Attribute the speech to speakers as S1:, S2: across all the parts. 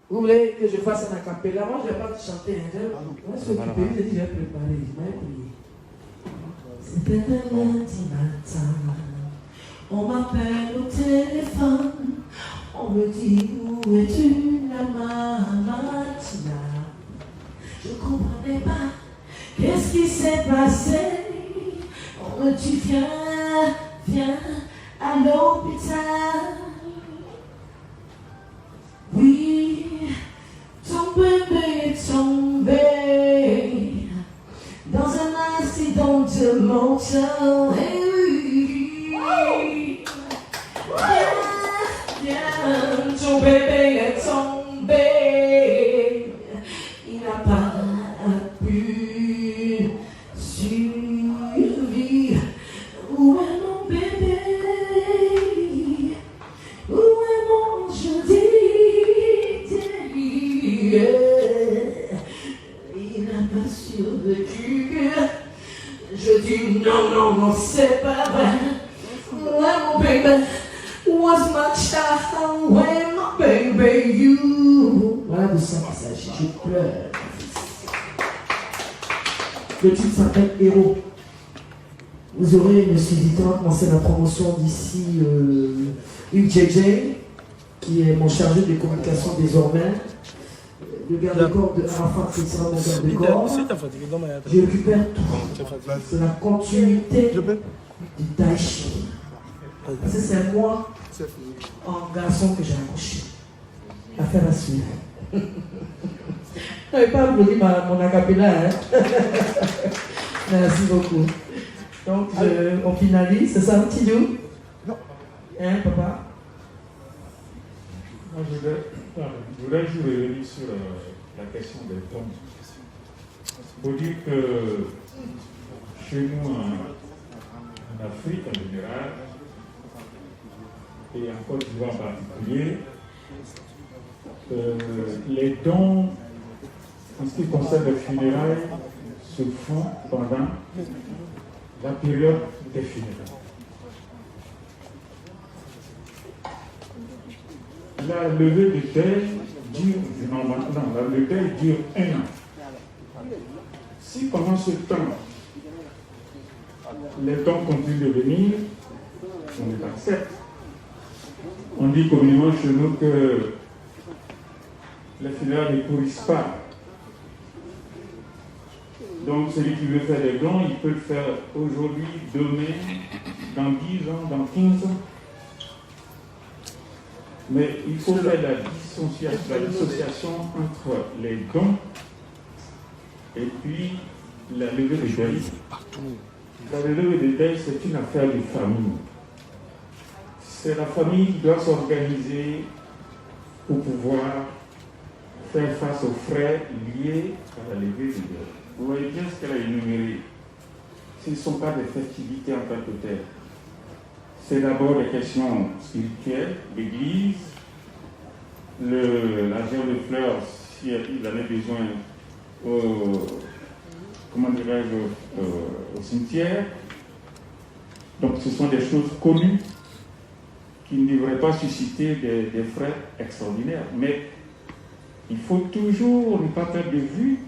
S1: Vous voulez que je fasse un acapella? Moi, je ne vais pas te chanter. Moi, ce que tu peux, je dis, je vais préparer. Je vais prier. C'était un lundi matin. On m'appelle au téléphone. On me dit, où es-tu, la Martina? Je ne comprenais pas. Qu'est-ce qui s'est passé? On me dit, viens à l'hôpital. Oui, ton bébé est tombé dans un accident de moto. Et oui, viens, ton bébé est tombé. Il n'a pas pu survivre. Où est mon bébé? Où est mon jeudi? Il n'a pas survécu. Je dis non, c'est pas vrai. Where my baby was my child. Where my baby you. Voilà de ça qu'il s'agit. Je pleure. Le titre s'appelle Héros. Vous aurez, monsieur Ditton, commencé la promotion d'ici UJJ, qui est mon chargé de communication désormais. Le garde de corps de Arafat, qui sera mon garde de corps. Je récupère tout. C'est la continuité du Daichi. Parce que c'est moi, en garçon, que j'ai accouché. Affaire à suivre. Je n'avais pas applaudi mon acapella. Hein? Merci beaucoup. Donc, on finalise. C'est ça, petit nous?
S2: Non.
S1: Hein, papa?
S3: Moi, je voudrais juste revenir sur la question des dons. Il faut dire que chez nous, en Afrique en général, et en Côte d'Ivoire en particulier, les dons, en ce qui concerne les funérailles, se font pendant la période des funérailles. La levée de deuil dure, la levée dure 1 an. Si pendant ce temps, les dons continuent de venir, on les accepte. On dit communément chez nous que les funérailles ne pourrissent pas. Donc celui qui veut faire des dons, il peut le faire aujourd'hui, demain, dans 10 ans, dans 15 ans. Mais il faut faire la dissociation entre les dons et puis la levée de deuil. La levée de deuil, c'est une affaire de famille. C'est la famille qui doit s'organiser pour pouvoir faire face aux frais liés à la levée de deuil. Vous voyez bien ce qu'elle a énuméré. Ce ne sont pas des festivités en tant que telles. C'est d'abord des questions spirituelles, l'église, la gerbe de fleurs, si il en a besoin, au cimetière. Donc ce sont des choses connues qui ne devraient pas susciter des frais extraordinaires. Mais il faut toujours ne pas perdre de vue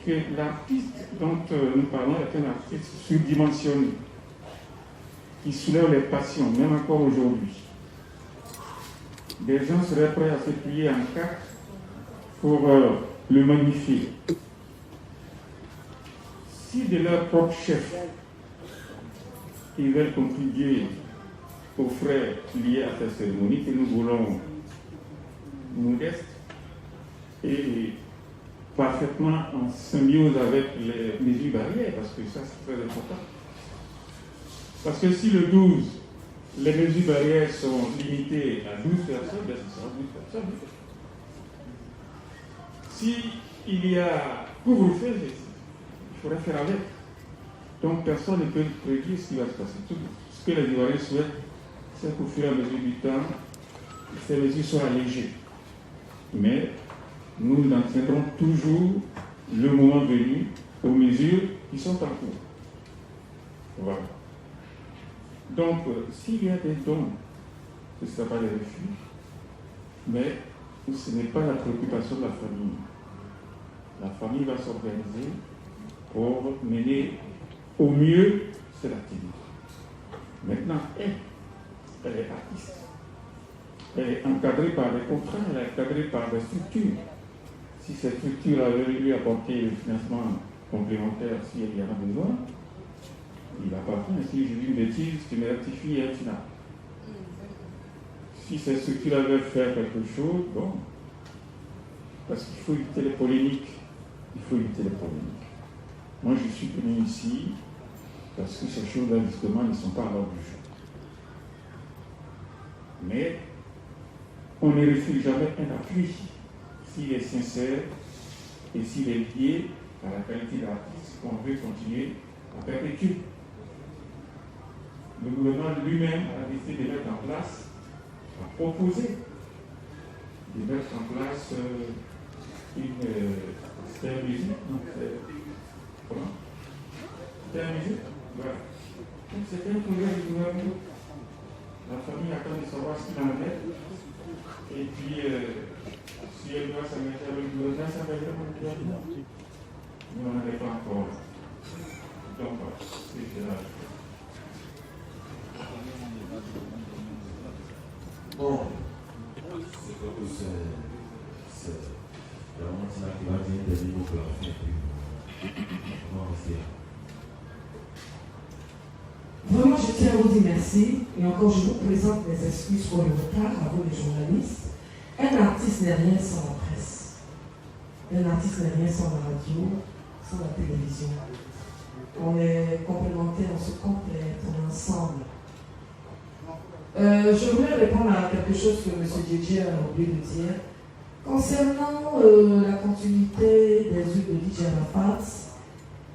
S3: que l'artiste dont nous parlons est un artiste surdimensionné, qui soulève les passions, même encore aujourd'hui. Des gens seraient prêts à se plier en quatre pour le magnifier. Si de leur propre chef, ils veulent contribuer aux frais liés à cette cérémonie que nous voulons modeste et parfaitement en symbiose avec les mesures barrières, parce que ça c'est très important. Parce que si le 12, les mesures barrières sont limitées à 12 personnes, bien ce sera 12 personnes. S'il y a couvre-feu, il faudrait faire avec. Donc personne ne peut prédire ce qui va se passer. Tout ce que les Ivoiriens souhaitent, c'est qu'au fur et à mesure du temps, ces mesures soient allégées. Mais nous en tiendrons toujours, le moment venu, aux mesures qui sont en cours. Voilà. Donc, s'il y a des dons, ce ne sera pas des refus, mais ce n'est pas la préoccupation de la famille. La famille va s'organiser pour mener au mieux cette activité. Maintenant, elle est artiste. Elle est encadrée par des contrats, elle est encadrée par des structures. Si cette structure avait lui apporter le financement complémentaire, si elle y en a besoin, il va pas faire. Si je dis une bêtise, tu me rectifies et tu n'as. Si cette structure avait fait quelque chose, bon, parce qu'il faut éviter les polémiques. Il faut éviter les polémiques. Moi, je suis venu ici parce que ces choses-là, justement, ne sont pas à l'ordre du jour. Mais on ne refuse jamais un appui s'il est sincère et s'il est lié à la qualité d'artiste qu'on veut continuer à perpétuer. Le gouvernement lui-même a décidé de mettre en place, a proposé de mettre en place c'était un musée, non, comment? C'était un musée, voilà. Donc c'était un projet du gouvernement. La famille attend de savoir ce qu'il en est. Et puis, si elle doit s'engager avec le gouvernement, s'engager avec le gouvernement. Mais on n'en est pas encore là. Donc, voilà, c'est là.
S2: Bon, c'est comme c'est vraiment ça qui va dire des niveaux pour la fin.
S1: Vraiment, je tiens à vous dire merci. Et encore, je vous présente mes excuses pour le retard à vous, les journalistes. Un artiste n'est rien sans la presse. Un artiste n'est rien sans la radio, sans la télévision. On est complémentaires, on se complète, on est ensemble. Je voulais répondre à quelque chose que M. Djedje a oublié de dire. Concernant la continuité des œuvres de DJ Arafat,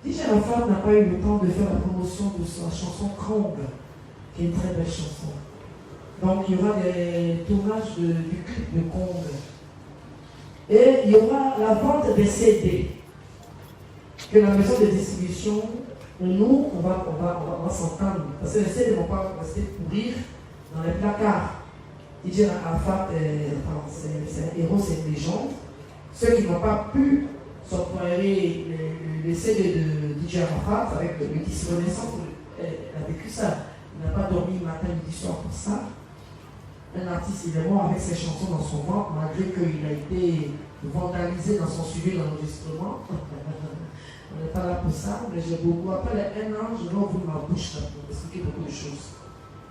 S1: DJ Arafat n'a pas eu le temps de faire la promotion de sa chanson Krong, qui est une très belle chanson. Donc il y aura des tournages du clip de Krong. Et il y aura la vente des CD, que la maison de distribution, nous, on va s'entendre. Parce que les CD ne vont pas rester pourrir dans les placards. DJ Arafat, c'est un héros, c'est une légende. Ceux qui n'ont pas pu s'octroyer les CD de DJ Arafat avec le disque Renaissance, elle a vécu ça. Il n'a pas dormi matin, midi, soir pour ça. Un artiste, il est mort avec ses chansons dans son ventre, malgré qu'il a été vandalisé dans son suivi d'enregistrement. On n'est pas là pour ça, mais j'ai beaucoup. Après les 1 an, je vais ouvrir ma bouche là, pour expliquer beaucoup de choses.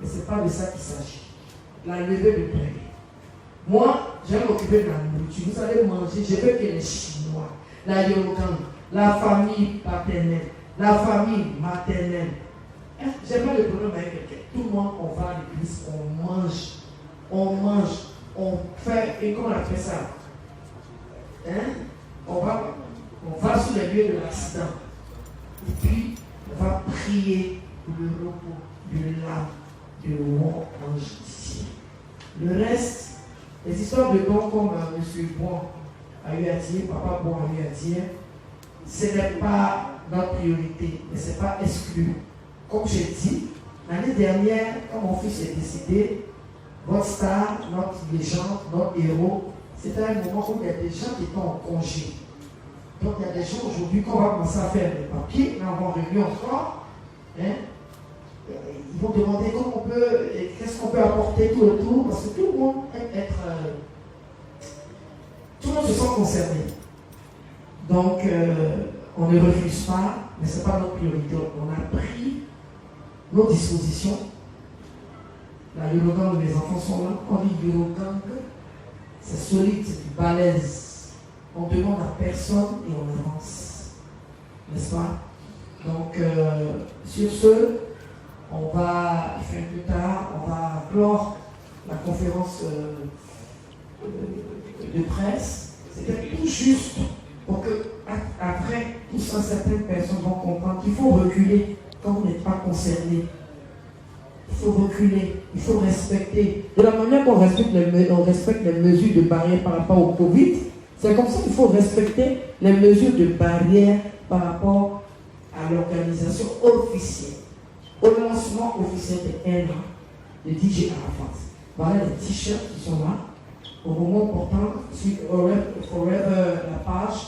S1: Mais ce n'est pas de ça qu'il s'agit. La levée de paix. Moi, je vais m'occuper de la nourriture. Vous allez manger, je veux que les Chinois, la Yorugan, la famille paternelle, la famille maternelle. J'ai pas de problème avec quelqu'un. Tout le monde, on va à l'église, on mange, on fait, et comment on a fait ça? On va sur les lieux de l'accident. Et puis, on va prier pour le repos, de l'âme, de l'homme en justice. Le reste, les histoires de dons comme M. Bon a eu à dire, Papa Bon a eu à dire, ce n'est pas notre priorité, mais ce n'est pas exclu. Comme j'ai dit, l'année dernière, quand mon fils est décédé, votre star, notre légende, notre héros, c'était un moment où il y a des gens qui étaient en congé. Donc il y a des gens aujourd'hui qu'on va commencer à faire des papiers, mais on va réunir encore. Ils vont demander comment on peut, qu'est-ce qu'on peut apporter tout autour, parce que tout le monde tout le monde se sent concerné. Donc on ne refuse pas, mais ce n'est pas notre priorité. On a pris nos dispositions. La Yorugan, mes enfants sont là. On dit Yorugan, c'est solide, c'est balèze. On demande à personne et on avance. N'est-ce pas? Donc, sur ce, on va, plus tard, on va clore la conférence de presse. C'était tout juste pour que, après, tout ça, certaines personnes vont comprendre qu'il faut reculer quand vous n'êtes pas concerné. Il faut reculer, il faut respecter. De la manière qu'on respecte les mesures de barrière par rapport au Covid, c'est comme ça qu'il faut respecter les mesures de barrière par rapport à l'organisation officielle, au lancement officiel de 1 an de DJ Arafat. Voilà les t-shirts qui sont là. au moment portant sur Forever, la page,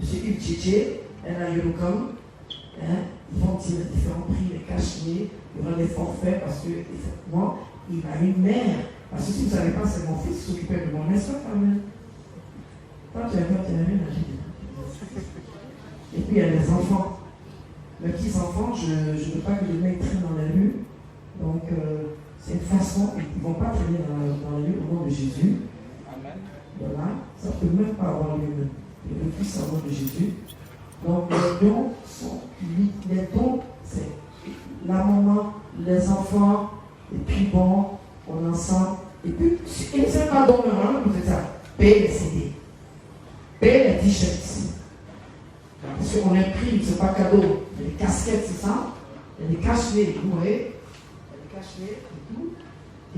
S1: M. Yves Tchétché, Ella Yorukam, ils vont tirer différents prix, les cachemires, il y aura des forfaits parce que, effectivement, il a une mère. Parce que si vous ne savez pas, c'est mon fils qui s'occupait de mon n'est-ce pas, Carmen? Toi, tu as rien à dire. Et puis, il y a les enfants. Les petits-enfants, je ne veux pas que les mecs traînent dans la rue. Donc, c'est une façon, ils ne vont pas traîner dans la rue au nom de Jésus. Amen. Voilà, ça ne peut même pas avoir lieu. Le Fils au nom de Jésus. Donc, les dons sont les dons, c'est la maman, les enfants, et puis bon, on ensemble. Et puis, et c'est pas don vraiment, vous êtes ça. Paye les CD, paye les t-shirts. Parce qu'on imprime, c'est pas cadeau. Il y a des casquettes, c'est ça. Il y a des cachemires, vous voyez. Il y a des cachemires et tout.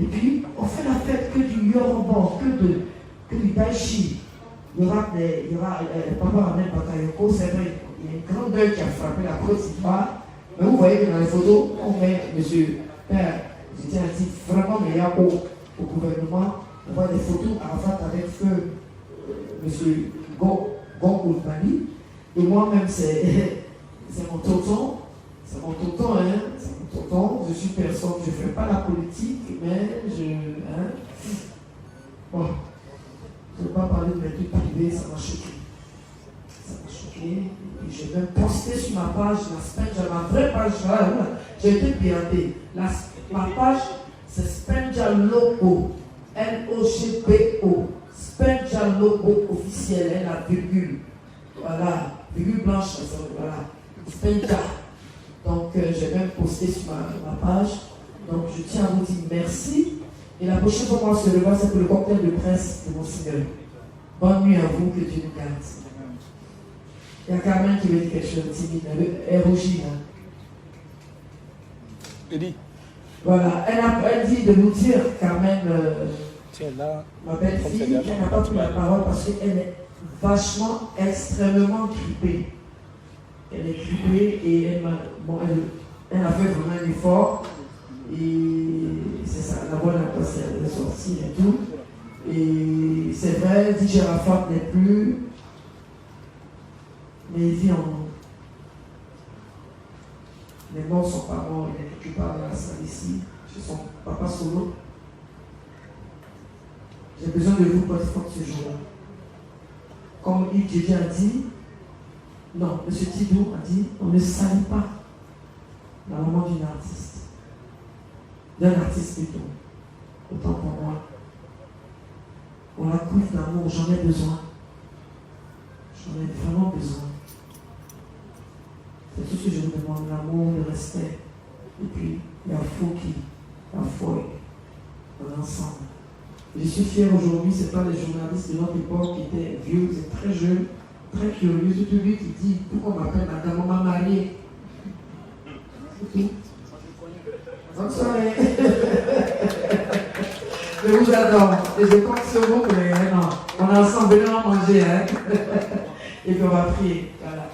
S1: Et puis, on fait la fête que du Yoruba, que du Daichi. Il y aura Papa Ramel Bakayoko, c'est vrai. Il y a une grande deuil qui a frappé la Côte d'Ivoire. Mais vous voyez que dans les photos, on met monsieur Père, j'étais un type vraiment meilleur au gouvernement. On voit des photos Arafat avec feu monsieur Gongoulbani. Et moi-même, c'est mon tonton. C'est mon tonton, hein. C'est mon tonton. Je suis personne, je ne fais pas la politique, mais bon. Je ne veux pas parler de mes trucs privés, ça m'a choqué. Ça m'a choqué. Et j'ai même posté sur ma page, la Spenja, ma vraie page, j'ai été piraté. Ma page, c'est Spenja Logo, L-O-G-B-O. Spenja Logo officiel, la virgule. Voilà, virgule blanche, voilà. Spenja. Donc, j'ai même posté sur ma page. Donc, je tiens à vous dire merci. Et la prochaine fois qu'on se revoit, c'est pour le cocktail de presse de mon Seigneur. Bonne nuit à vous, que Dieu nous garde. Il y a Carmen qui veut dire quelque chose de timide, elle rougit.
S4: Eddie.
S1: Voilà, elle dit de nous dire, Carmen, ma belle fille, qu'elle n'a pas pris la parole parce qu'elle est vachement, extrêmement grippée. Elle est grippée et elle a fait vraiment un effort. Et c'est ça, la voix n'a pas de sortir et tout. Et c'est vrai, dit Gérafat n'est plus, mais il vit en nous. Les morts sont pas morts, il est quelque part dans la salle ici, chez son papa solo. J'ai besoin de vous pour être fort ce jour-là. Comme Yves Djedje a dit, non, M. Tidou a dit, on ne salit pas la maman d'une artiste. D'un artiste plutôt, autant pour moi. On la couvre d'amour, j'en ai besoin. J'en ai vraiment besoin. C'est tout ce que je vous demande, l'amour, le respect. Et puis, la foi, en ensemble. Je suis fier aujourd'hui, ce n'est pas les journalistes de notre époque qui étaient vieux, c'est très jeunes, très curieux. C'est lui qui dit, pourquoi on m'appelle madame, on m'a mariée. C'est tout. Bonne soirée. Je vous adore. Et je compte sur vous. Mais non, on est ensemble, venez en manger. Hein? Et puis on va prier. Voilà.